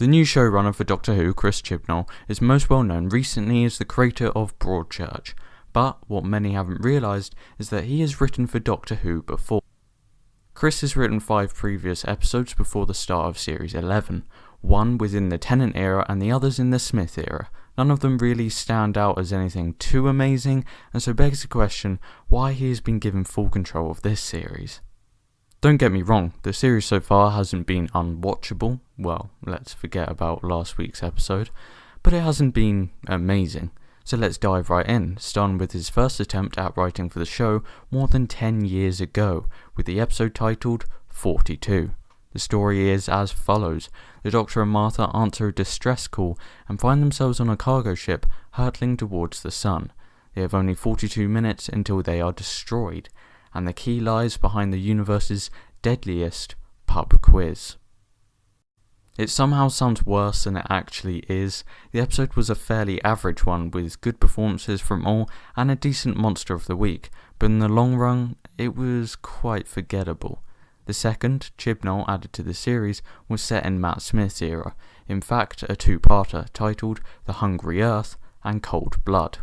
The new showrunner for Doctor Who, Chris Chibnall, is most well known recently as the creator of Broadchurch, but what many haven't realised is that he has written for Doctor Who before. Chris has written 5 previous episodes before the start of Series 11, one within the Tennant era and the others in the Smith era. None of them really stand out as anything too amazing, and so begs the question why he has been given full control of this series. Don't get me wrong, the series so far hasn't been unwatchable, well, let's forget about last week's episode, but it hasn't been amazing. So let's dive right in, starting with his first attempt at writing for the show more than 10 years ago, with the episode titled 42. The story is as follows. The Doctor and Martha answer a distress call and find themselves on a cargo ship hurtling towards the sun. They have only 42 minutes until they are destroyed, and the key lies behind the universe's deadliest pub quiz. It somehow sounds worse than it actually is. The episode was a fairly average one with good performances from all and a decent monster of the week, but in the long run it was quite forgettable. The second, Chibnall added to the series, was set in Matt Smith's era, in fact a 2-parter titled The Hungry Earth and Cold Blood.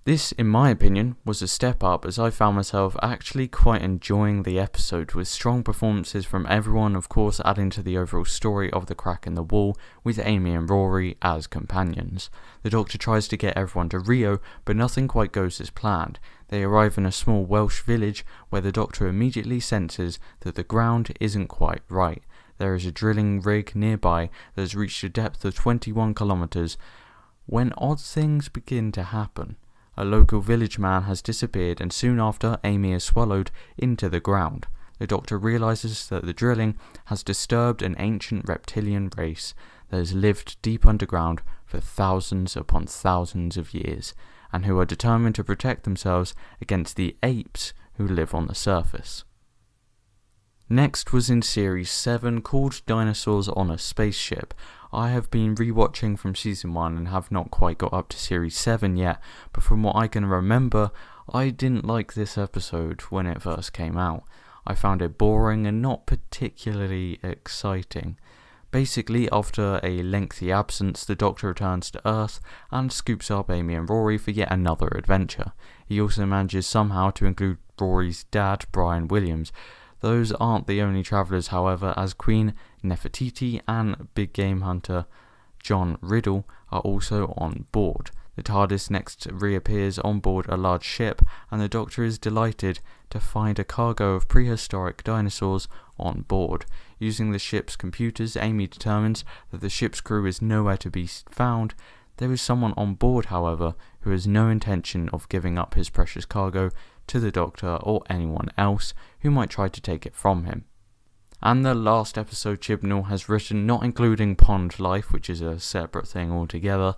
This, in my opinion, was a step up as I found myself actually quite enjoying the episode with strong performances from everyone, of course adding to the overall story of the crack in the wall with Amy and Rory as companions. The Doctor tries to get everyone to Rio, but nothing quite goes as planned. They arrive in a small Welsh village where the Doctor immediately senses that the ground isn't quite right. There is a drilling rig nearby that has reached a depth of 21 kilometres when odd things begin to happen. A local village man has disappeared and soon after Amy is swallowed into the ground. The Doctor realises that the drilling has disturbed an ancient reptilian race that has lived deep underground for thousands upon thousands of years and who are determined to protect themselves against the apes who live on the surface. Next was in Series 7 called Dinosaurs on a Spaceship. I have been rewatching from Season 1 and have not quite got up to Series 7 yet, but from what I can remember, I didn't like this episode when it first came out. I found it boring and not particularly exciting. Basically, after a lengthy absence, the Doctor returns to Earth and scoops up Amy and Rory for yet another adventure. He also manages somehow to include Rory's dad, Brian Williams. Those aren't the only travellers, however, as Queen Nefertiti and big game hunter John Riddle are also on board. The TARDIS next reappears on board a large ship, and the Doctor is delighted to find a cargo of prehistoric dinosaurs on board. Using the ship's computers, Amy determines that the ship's crew is nowhere to be found. There is someone on board, however, who has no intention of giving up his precious cargo to the Doctor or anyone else who might try to take it from him. And the last episode Chibnall has written, not including Pond Life, which is a separate thing altogether,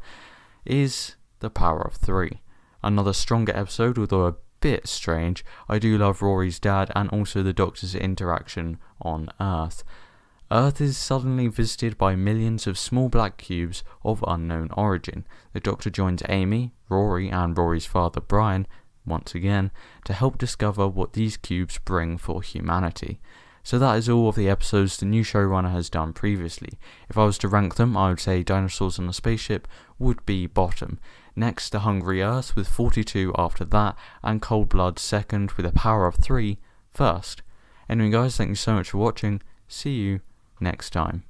is The Power of 3. Another stronger episode, although a bit strange. I do love Rory's dad and also the Doctor's interaction on Earth. Earth is suddenly visited by millions of small black cubes of unknown origin. The Doctor joins Amy, Rory and Rory's father Brian, once again, to help discover what these cubes bring for humanity. So that is all of the episodes the new showrunner has done previously. If I was to rank them, I would say Dinosaurs on a Spaceship would be bottom. Next, The Hungry Earth with 42 after that, and Cold Blood second with a power of 3 first. Anyway guys, thank you so much for watching. See you next time.